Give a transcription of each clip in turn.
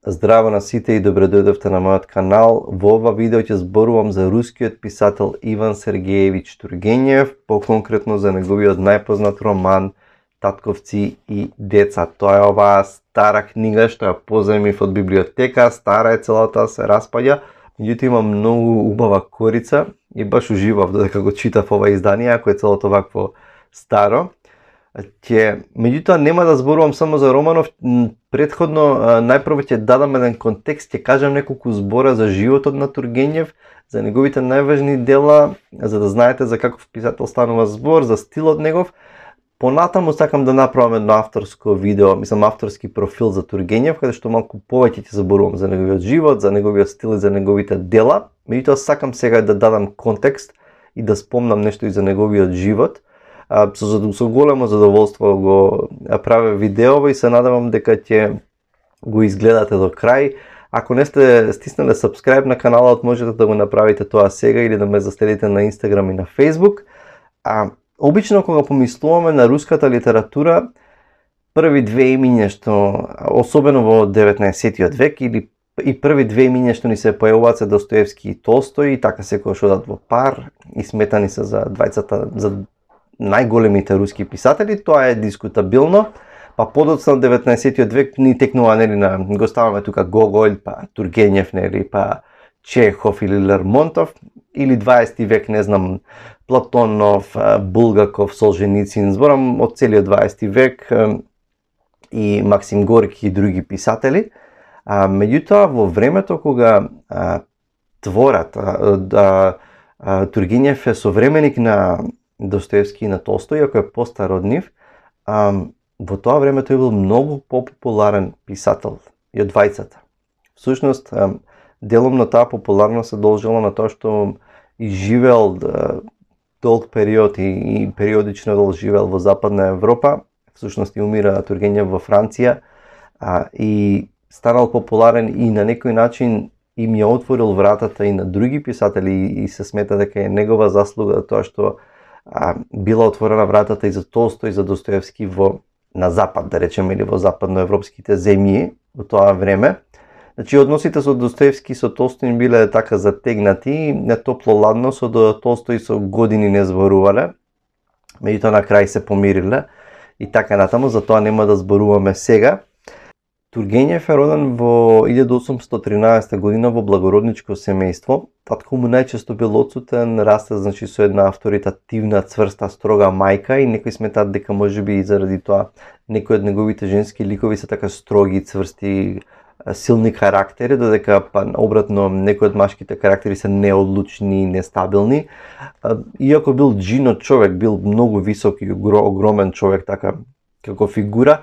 Здраво на сите и добре дојдовте на мојот канал. Во ова видео ќе зборувам за рускиот писател Иван Сергеевич Тургенев, поконкретно за неговиот најпознат роман Татковци и деца. Тоа е оваа стара книга што ја позаимив од библиотека, стара е целата, се распаѓа, меѓутоа има многу убава корица и баш уживав додека го читав ова издание, ако е целото вакво старо. Меѓутоа нема да зборувам само за романов, претходно најпрво ќе дадам еден контекст, ќе кажам неколку збора за животот на Тургенев, за неговите најважни дела, за да знаете за каков писател станува збор, за стилот негов. Понатаму сакам да направам едно авторско видео, авторски профил за Тургенев, каде што малку повеќе ќе зборувам за неговиот живот, за неговиот стил и за неговите дела. Меѓутоа сакам сега да дадам контекст и да спомнам нешто и за неговиот живот. Со големо задоволство го правя видеово и се надевам дека ќе го изгледате до крај. Ако не сте стиснале subscribe на каналот, можете да го направите тоа сега или да ме заследите на Instagram и на Facebook. Обично кога помислуваме на руската литература, први две имиња што, особено во 19 век, или и први две имиња што ни се појавуваат се Достоевски и Толстој, и така секогаш одат во пар и сметани се за двајцата, за најголемите руски писатели. Тоа е дискутабилно. Па подоцна 19 век ни текнува, нели, го ставаме тука Гоголь, па Тургенев, нели, па Чехов или Лермонтов, или 20 век, не знам, Платонов, Булгаков, Солженицин, зборам од целиот 20 век, и Максим Горки и други писатели. Меѓутоа, во времето кога творат, Тургенев е современик на Достоевски и на Толстој, ако е постар од нив, во тоа време тој бил многу популарен писател и од двајцата. Всушност, делом на таа популарност се должела на тоа што и живеел долг период и периодично живеел во Западна Европа. Всушност и умира Тургенев во Франција, и станал популарен и на некој начин им ја отворил вратата и на други писатели, и се смета дека е негова заслуга тоа што била отворена вратата и за Толстој и за Достоевски на запад, да речеме, или во западноевропските земји во тоа време. Значи, односите со Достоевски и со Толстој биле така затегнати, не топло-ладно, со Толстој со години не зборувале, меѓутоа на крај се помириле и така натаму, за тоа нема да зборуваме сега. Тургенев е роден во 1813 година во благородничко семејство. Татко му најчесто бил отсутен, расте, значи, со една авторитативна, цврста, строга мајка, и некои сметаат дека можеби и заради тоа некои од неговите женски ликови се така строги, цврсти, силни карактери, додека па обратно некои од машките карактери се неодлучни, нестабилни. Иако бил джинот човек, бил многу висок и огромен човек така како фигура,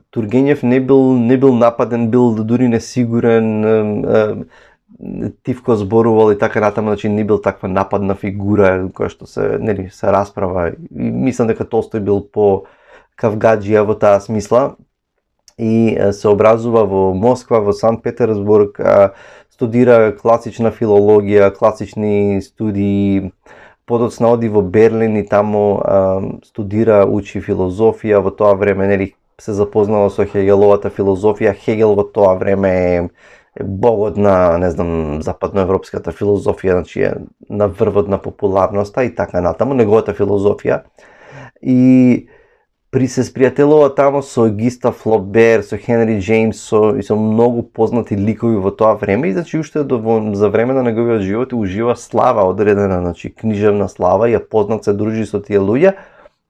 Тургенев не бил нападен, бил дури несигурен, тивко зборувал и така натаму, значи не бил таква нападна фигура која што се расправа. И мислам дека Толстој бил по кавгаджија во таа смисла, и се образува во Москва, во Санкт Петербург, студира класична филологија, класични студии. Подоцна оди во Берлин и таму студира, учи филозофија. Во тоа време, нели, се запознала со Хегеловата филозофија. Хегел во тоа време е богот на, не знам, западноевропската филозофија, значи е на врвот на популарноста и така натаму, неговата филозофија. И се спријателува тамо со Густав Флобер, со Хенри Джеймс, со многу познати ликови во тоа време, и значи уште за време на неговиот живот ужива слава одредена, значи книжевна слава, ја познат, се дружи со тие луѓе,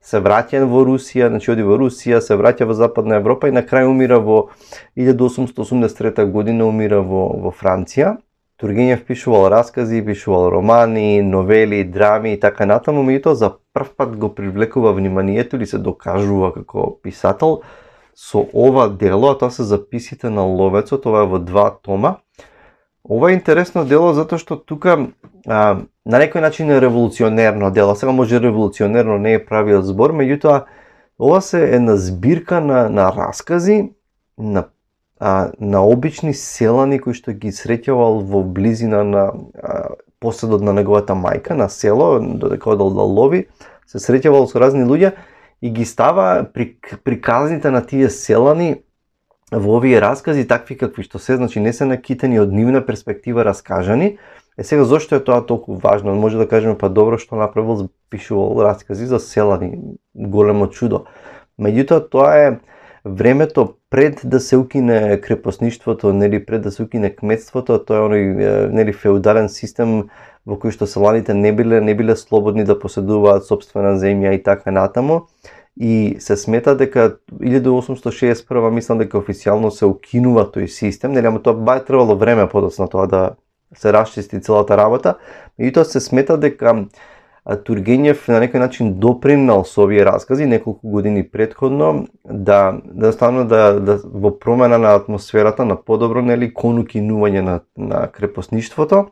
се враќа во Русија, значи оди во Русија, се враќа во Западна Европа и на крај умира во 1883 година, умира во Франција. Тургенев пишувал раскази, пишувал романи, новели, драми и така натаму, меѓутоа за прв пат го привлекува вниманието или се докажува како писател со ова дело, а тоа се записите на Ловецот, ова е во 2 тома. Ова е интересно дело затоа што тука на некој начин е револуционерно дело. Сега може револуционерно не е правиот збор, меѓутоа ова се една збирка на раскази, на обични селани кои што ги среќавал во близина на поседот на неговата мајка, на село, додека одел да лови, се среќавал со разни луѓе и ги става приказните на тие селани во овие раскази такви какви што се, значи не се накитени од нивна перспектива раскажани. Сега зошто е тоа толку важно? Може да кажеме па добро што направил, пишувал раскази за селани, големо чудо. Меѓутоа тоа е времето пред да се укине крепосништвото, нели пред да се укине кметството, тоа е оној нели феудален систем во кој што селаните не биле слободни да поседуваат сопствена земја и така натаму. И се смета дека 1861 мислам дека официјално се укинува тој систем, нели, ама тоа бај требало време подоцна тоа да се расчисти целата работа. Меѓутоа се смета дека Тургенев на некој начин допринал со овие раскази неколку години претходно да во промена на атмосферата, на подобро, нели, кон укинување на крепосништвото,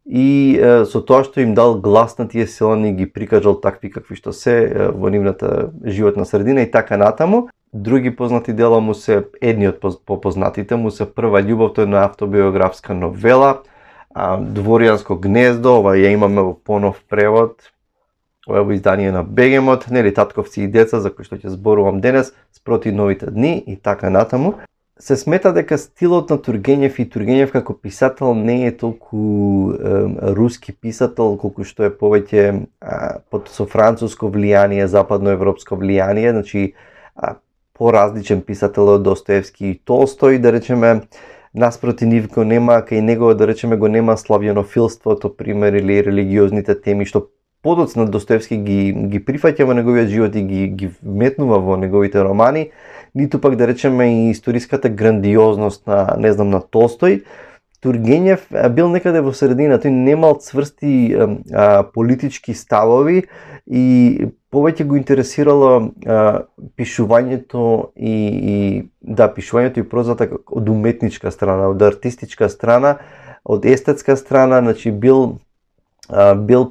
и со тоа што им дал глас на тие селани, ги прикажал такви какви што се во нивната животна средина и така натаму. Други познати дела му се, едни од попознатите му се Прва љубов, тоа е една автобиографска новела, Дворјанско гнездо, ова ја имаме во понов превод, ова во издание на Бегемот, нели, Татковци и деца, за кои што ќе зборувам денес, Спроти новите дни и така натаму. Се смета дека стилот на Тургенев и Тургенев како писател не е толку руски писател, колку што е повеќе со француско влијание, западноевропско влијание, значи поразличен писател од Достоевски и Толстој, да речеме. Наспроти нив го нема, кај него, да речеме, го нема славјанофилството, пример, или религиозните теми што подоцна Достоевски ги прифаќа во неговиот живот и ги вметнува во неговите романи, ниту пак, да речеме, и историската грандиозност на Толстој. Тургенев бил некаде во средина, тој немал цврсти политички ставови и повеќе го интересирало пишувањето пишувањето и прозата од уметничка страна, од артистичка страна, од естетска страна, значи бил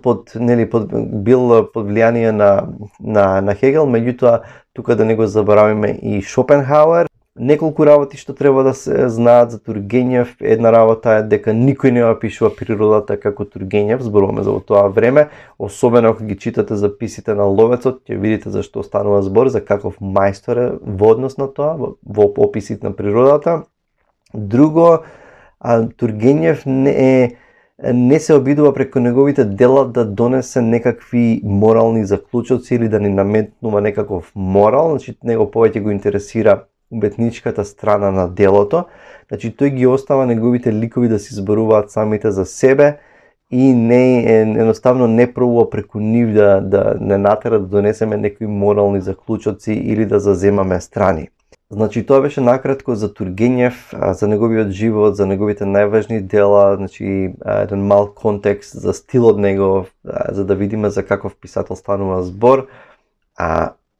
под влијание на Хегел, меѓутоа тука да не го заборавиме и Шопенхауер. Неколку работи што треба да се знаат за Тургенев. Една работа е дека никој не опишува природата како Тургенев, зборуваме за тоа време, особено ако ги читате записите на Ловецот, ќе видите за што станува збор, за каков мајстор е во однос на тоа, во описите на природата. Друго, Тургенев не се обидува преку неговите дела да донесе некакви морални заклучоци или да ни наметнува некаков морал, значи него повеќе го интересира уметничката страна на делото, значи тој ги остава неговите ликови да се зборуваат самите за себе и едноставно не пробува преку нив да не натера да донесеме некои морални заклучоци или да заземаме страни. Значи тоа беше накратко за Тургенев, за неговиот живот, за неговите најважни дела, значи еден мал контекст за стилот негов, за да видиме за каков писател станува збор.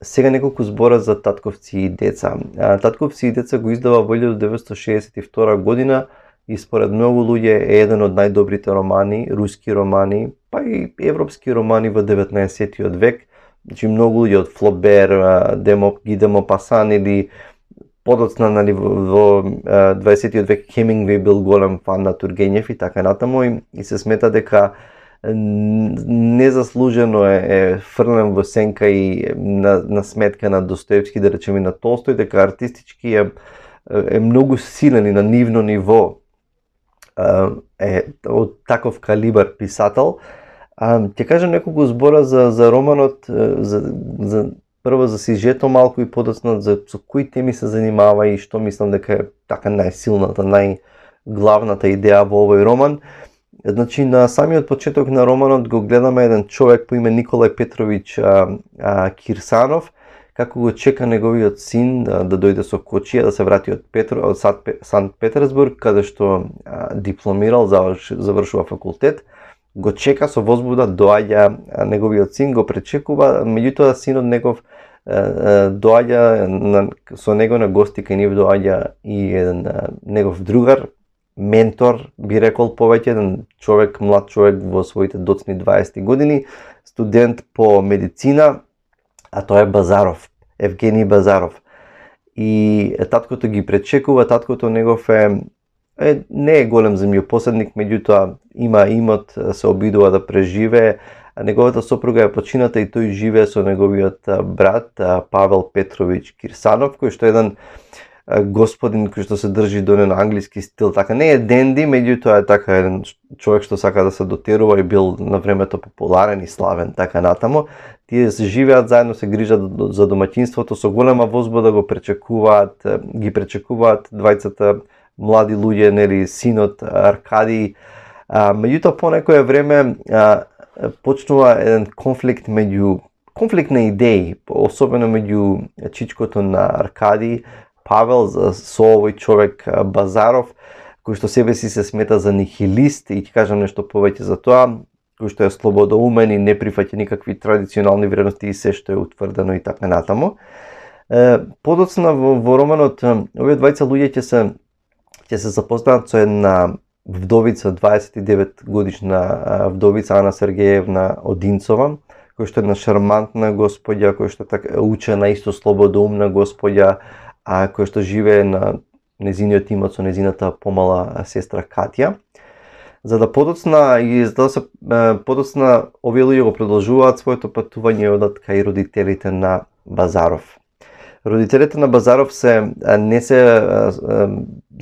Сега неколку збора за Татковци и деца. Татковци и деца го издава во 1962 година и според многу луѓе е еден од најдобрите романи, руски романи, па и европски романи во 19 век. Значи многу луѓе од Флобер, Ги де Мопасан или подоцна, нали, во 20 век Хемингвеј бил голем фан на Тургенев и така натаму, и се смета дека незаслужено е фрлен во сенка и на сметка на Достоевски, да речеме, на Толстој, дека артистички е многу силен и на нивно ниво е од таков калибар писател. Ќе кажам неколку збора за романот, прво за сюжетот малку и подоцна со кои теми се занимава и што мислам дека е така најсилната, најглавната идеја во овој роман. Значи, на самиот почеток на романот го гледаме еден човек по име Николај Петрович Кирсанов, како го чека неговиот син да дојде со кочија, да се врати од Санкт Петерсбург, каде што дипломирал, завршува факултет. Го чека со возбуда, доаѓа неговиот син, го пречекува, меѓутоа синот негов доаѓа со него на гости, кај нив доаѓа и еден негов другар, ментор, би рекол повеќе, еден човек, млад човек во своите доцни 20 години, студент по медицина, а тоа е Базаров, Евгений Базаров. И таткото ги пречекува, таткото негов не е голем земјопоседник, меѓутоа има имот, се обидува да преживее. Неговата сопруга е почината и тој живее со неговиот брат Павел Петрович Кирсанов, кој што е еден господин кој што се држи до на англиски стил, така не е денди, меѓутоа е така еден човек што сака да се дотерува и бил на времето популарен и славен, така натаму. Тие се живеат заедно, се грижат за домаќинството, со голема возбуда ги пречекуваат двајцата млади луѓе, нели, синот Аркадиј. Меѓутоа по некое време почнува еден конфликт на идеи, особено меѓу чичкото на Аркадиј, Павел, со овој човек Базаров, кој што себе си се смета за нихилист, и ќе кажам нешто повеќе за тоа, кој што е слободоумен и не прифаќа никакви традиционални вредности и се што е утврдено и така натаму. Подоцна во романот овие двајца луѓе ќе се запознаат со една вдовица, 29 годишна вдовица Ана Сергеевна Одинцова, кој што е една шармантна господја, кој што така учена, исто слободоумна господја, кој што живее на незиниот имот со незината помала сестра Катја. За да подоцна овие луѓе го продолжуваат своето патување и одат кај родителите на Базаров. Родителите на Базаров не се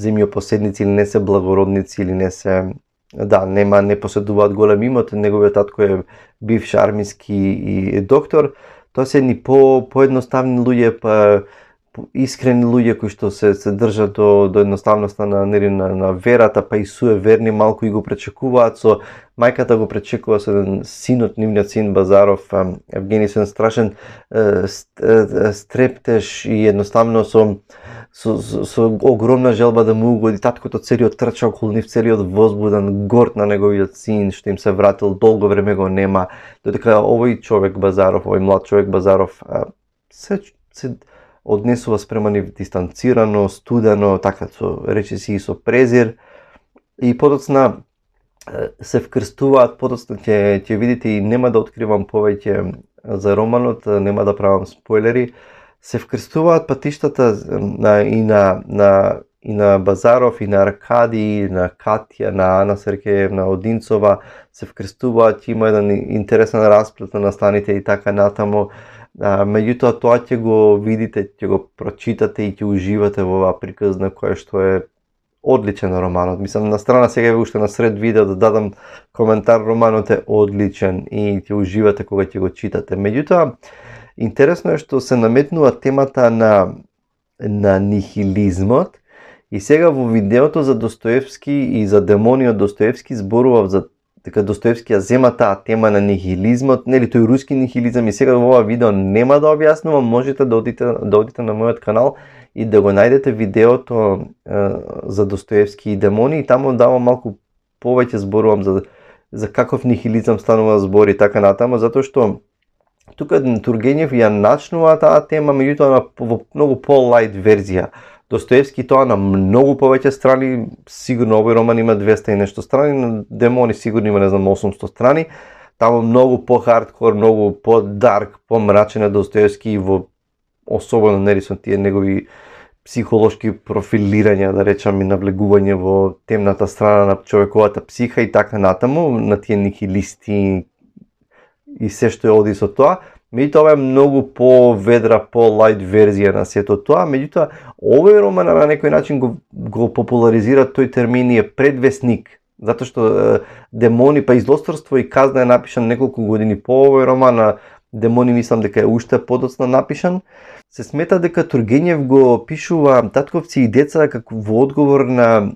земјопоседници или не се благородници или не поседуваат голем имот, неговиот татко е бивш армиски и доктор. Тоа се едни поедноставни луѓе, искрени луѓе кои што се држат до едноставноста на верата, па и суеверни малку и го пречекуваат со мајката го пречекува со еден синот, нивниот син Базаров, Евгений, со еден страшен стрептеж и едноставно со огромна желба да му угоди. Таткото целиот трча околу нив, целиот возбуден, горд на неговиот син што им се вратил, долго време го нема, додека овој човек Базаров, овој млад човек Базаров се однесува спрема нив дистанцирано, студено, така речиси и со презир, и подоцна се вкрстуваат. Подоцна ќе видите, и нема да откривам повеќе за романот, нема да правам спойлери, се вкрстуваат патиштата и на Базаров, и на Аркадиј, и на Катја, на Ана Сергеевна Одинцова, се вкрстуваат, има еден интересен расплет на настаните и така натаму. Меѓутоа тоа ќе го видите, ќе го прочитате и ќе уживате во оваа приказна која што е одличен романот. Мислам, на страна сега е уште на сред видео да дадам коментар, романот е одличен и ќе уживате кога ќе го читате. Меѓутоа, интересно е што се наметнува темата на нихилизмот, и сега во видеото за Достоевски и за демониот Достоевски зборував за дека Достоевски ја зема таа тема на нихилизмот, нели тој руски нихилизам, и сега во ова видео нема да објаснувам, можете да одите на мојот канал и да го најдете видеото за Достоевски и демони, и таму давам малку повеќе зборувам за каков нихилизам станува збор и така натаму, затоа што тука Тургенев ја начнува таа тема, меѓутоа во многу по-лајт верзија. Достоевски тоа на многу повеќе страни, сигурно овој роман има 200 и нешто страни, на демони сигурно има, не знам, 800 страни. Таму многу по-хардкор, многу по-дарк, по-мрачен е Достоевски, и во особено нели со тие негови психолошки профилирања, да речам, и навлегување во темната страна на човековата психа и така натаму, на тие нихилисти и се што оди со тоа. Меѓутоа, ова е многу по-ведра, по-лајт верзија на сето тоа. Меѓутоа, овој роман на некој начин го популаризира тој термин и е предвесник, затоа што демони, па Излосторство и казна е напишан неколку години по овој роман, а демони мислам дека е уште подоцна напишан. Се смета дека Тургенев го пишува Татковци и деца како во одговор на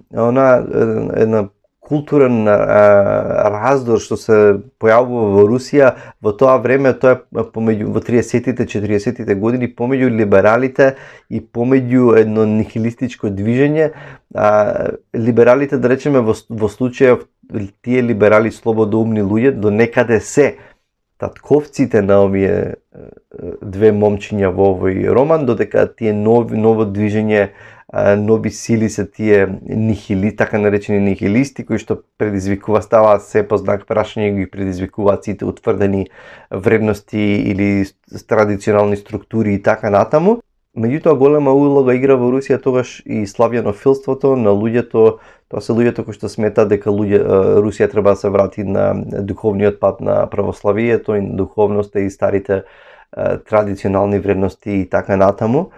една културен раздор што се појавува во Русија во тоа време. Тоа е во 30-тите, 40-тите години, помеѓу либералите и помеѓу едно нихилистичко движење. Либералите, да речеме, во случајов тие либерали слободоумни луѓе до некаде се татковците на овие две момчиња во овој роман, додека тие ново движење, нови сили се тие така наречени нихилисти, кои што ставаат се по знак прашање и ги предизвикуваат сите утврдени вредности или традиционални структури и така натаму. Меѓутоа, голема улога игра во Русија тогаш и славјанофилството на луѓето. Тоа се луѓето кои што сметаат дека Русија треба да се врати на духовниот пат на православието и духовноста и старите традиционални вредности и така натаму.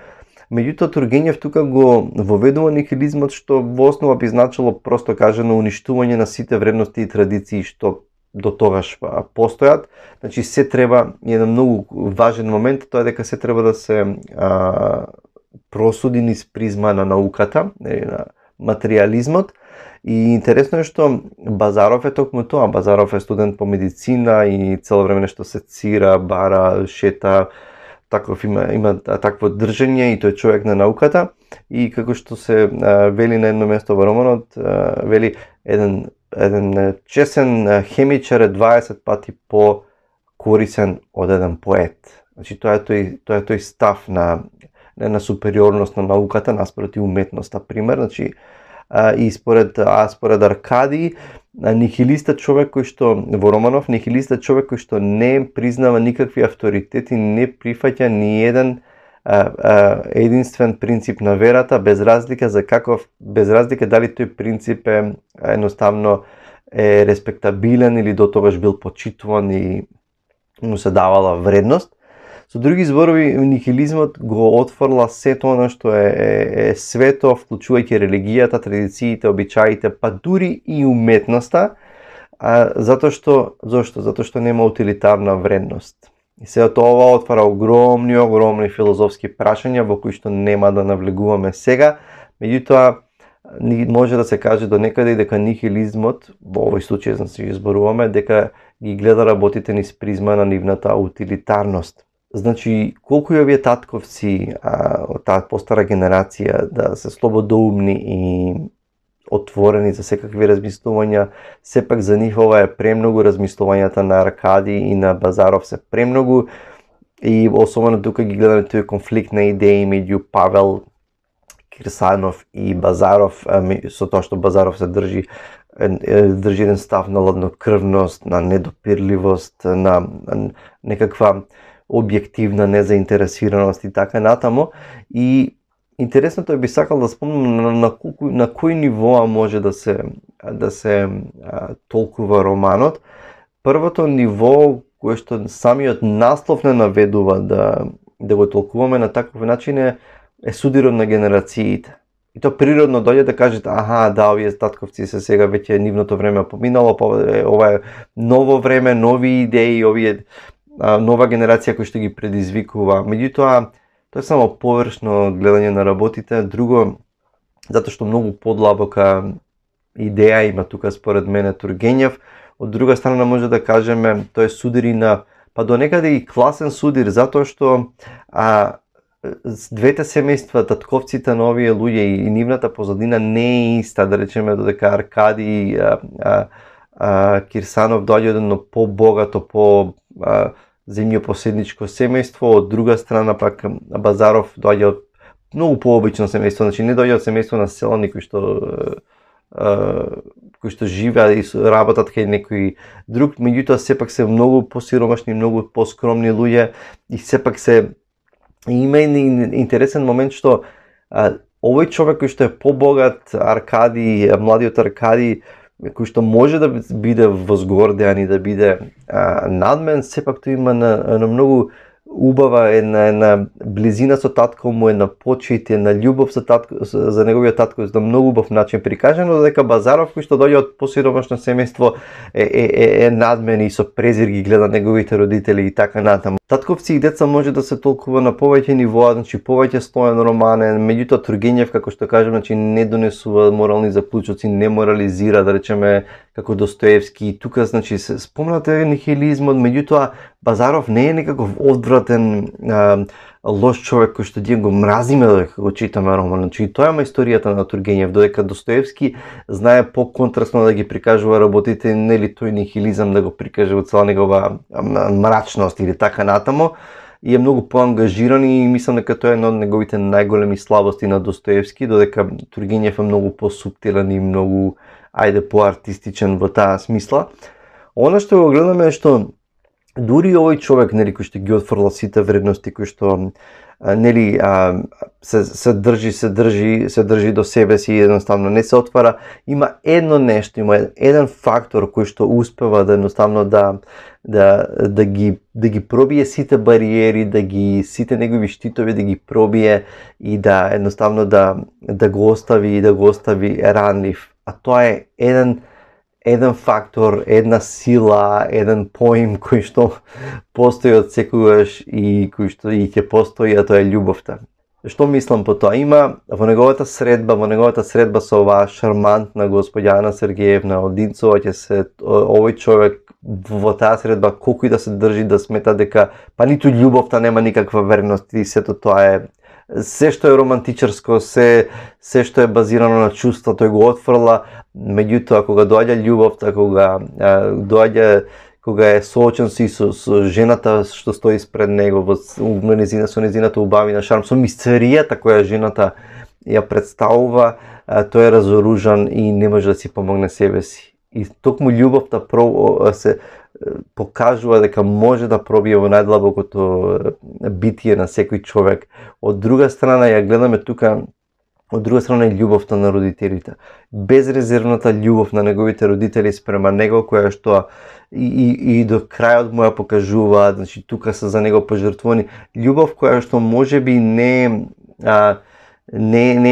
Меѓутоа Тургенев тука го воведува нихилизмот, што во основа би значило просто кажано уништување на сите вредности и традиции што до тогаш постојат. Значи се треба, еден многу важен момент, тоа е дека се треба да се просуди низ призма на науката, на материјализмот. И интересно е што Базаров е токму тоа. Базаров е студент по медицина и цело време нешто сецира, бара, шета, таков има такво држење и тој човек на науката. И како што се вели на едно место во романот, вели еден чесен хемичар е 20 пати по корисен од еден поет. Значи тоа е тој став на супериорност на науката наспроти уметноста, пример. Значи и според Аркадий, нихилиста човек кој што во Романов, нихилиста човек кој што не признава никакви авторитети, не прифаќа ни еден единствен принцип на верата, без разлика дали тој принцип е едноставно е респектабилен или до тогаш бил почитуван и му се давала вредност. Со други зборови, нихилизмот го отфрла сето она што е свето, вклучувајќи религијата, традициите, обичаите, па дури и уметноста, затоа што нема утилитарна вредност. И сето ова отвара огромни филозофски прашања во кои што нема да навлегуваме сега, меѓутоа може да се каже до некаде дека нихилизмот, во овој случај значи зборуваме, дека ги гледа работите низ призма на нивната утилитарност. Значи, колку и овие татковци од таа постара генерација да се слободоумни и отворени за секакви размислувања, сепак за нив ова е премногу, размислувањата на Аркадий и на Базаров се премногу, и особено тука ги гледаме тој конфликт на идеи меѓу Павел Кирсанов и Базаров, со тоа што Базаров се држи еден став на ладнокрвност, на недопирливост, на некаква објективна незаинтересираност и така натаму. И интересното е, би сакал да спомнам на кој нивоа може да се толкува романот. Првото ниво кое што самиот наслов не наведува да го толкуваме на таков начин е судирот на генерациите. И то природно дојде да кажете, овие татковци се сега веќе нивното време поминало, ова е ново време, нови идеи, овие нова генерација која што ги предизвикува. Меѓутоа, тоа е само површно гледање на работите. Друго, затоа што многу подлабока идеја има тука според мене Тургенев. Од друга страна може да кажеме, тоа е судир и на, па до некаде и класен судир, затоа што двете семејства, татковците на овие луѓе и нивната позадина не е иста. Да речеме додека Аркадий Кирсанов доаѓа од едно по-богато, земјопоседничко семејство, од друга страна пак Базаров доаѓа од многу пообично семејство, значи не доаѓа од семејство на селани кои што живеат и работат кај некој друг, меѓутоа сепак се многу посиромашни, многу поскромни луѓе и сепак има интересен момент што овој човек кој што е побогат, Аркадий, младиот Аркадий, кој што може да биде возгордеан и да биде надмен, сепак тој има на многу убава една близина со татко му, една почит, една љубов за неговиот татко на многу убав начин прикажано, додека Базаров кој што доаѓа од посиромашно семејство е надмен и со презир ги гледа неговите родители и така натаму. Татковци и деца може да се толкува на повеќе нивоа, значи повеќе слоен романен, меѓутоа Тургенев, како што кажам, значи не донесува морални заклучоци, не морализира, да речеме како Достоевски. Тука значи се спомнате нихилизмот, меѓутоа Базаров не е некаков одвратен лош човек кој што ние го мразиме додека го читаме роман. Значи тоа е историјата на Тургенев, додека Достоевски знае по-контрастно да ги прикажува работите, нели тој нихилизам да го прикаже во цела негова мрачност или така натаму, и е многу поангажиран и мислам дека тоа е една од неговите најголеми слабости на Достоевски, додека Тургенев е многу посуптилен и многу поартистичен во таа смисла. Она што го гледаме е што дури овој човек, нели, кој што ги отфрла сите вредности, кој што нели се држи до себе си, едноставно не се отвара, има едно нешто, има еден фактор кој што успева да едноставно да ги пробие сите бариери, сите негови штитови да ги пробие и да едноставно да го остави ранлив. А тоа е еден фактор, една сила, еден поим кој што постои од секогаш и кој што и ќе постои, а тоа е љубовта. Што мислам по тоа? Има во неговата средба со оваа шармантна господја Ана Сергеевна Одинцова, овој човек во таа средба колку и да се држи да смета дека па ниту љубовта нема никаква верност и сето тоа е се што е романтичарско, се што е базирано на чувства, тој го отфрла, меѓутоа кога доаѓа љубовта, кога е соочен со жената што стои спред него со незината убавина шарм, со мистеријата која жената ја представува, тој е разоружан и не може да си помогне себе си. И токму љубовта се покажува дека може да пробие во најдлабокото битие на секој човек. Од друга страна ја гледаме тука, од друга страна е љубовта на родителите. Безрезервната љубов на неговите родители спрема него, која што и до крајот му ја покажуваат, значи тука се за него пожртвувани. Љубов која што можеби не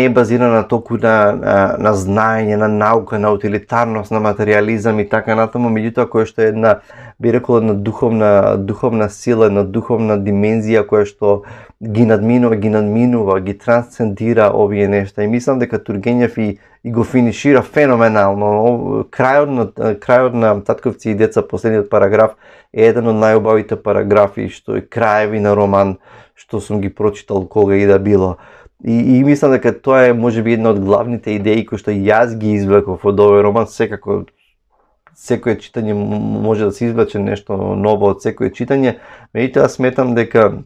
е базирана на толку на знаење, на наука, на утилитарност, на материјализам и така натаму, меѓутоа која што е би рекол една духовна сила, една духовна димензија која што ги надминува, ги трансцендира овие нешта. И мислам дека Тургенев и го финишира феноменално. Крајот на Татковци и деца, последниот параграф, е еден од најубавите параграфи што е краеви на роман што сум ги прочитал кога и да било. И мислам дека тоа е можеби една од главните идеи кои што јас ги извлеков од овој роман. Секако секое читање може да се извлече нешто ново од секое читање, меѓутоа сметам дека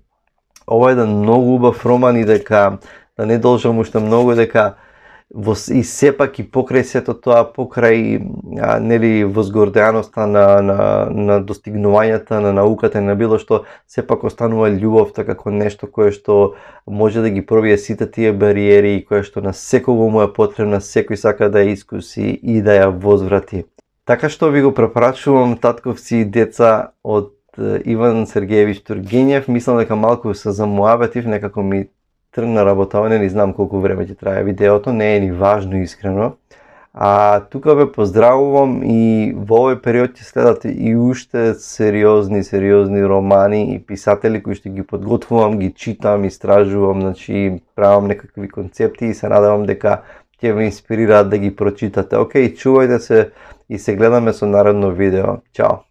ова е еден многу убав роман и дека да не должам уште многу, дека и сепак и покрај сето тоа, покрај нели возгордеаноста на достигнувањата на науката и на било што, сепак останува љубовта како нешто кое што може да ги пробие сите тие бариери и кое што на секого му е потребна, секој сака да ја искуси и да ја возврати. Така што ви го препорачувам Татковци и деца од Иван Сергеевич Тургенев. Мислам дека малку се замуабетив, некако ми тргна работава, не знам колку време ќе трае видеото, не е ни важно искрено. Тука ве поздравувам и во овој период ќе следат и уште сериозни романи и писатели кои што ги подготвувам, ги читам, истражувам, значи правам некакви концепти и се надевам дека ќе ве инспирираат да ги прочитате. Океј, чувајте се и се гледаме со наредно видео. Чао!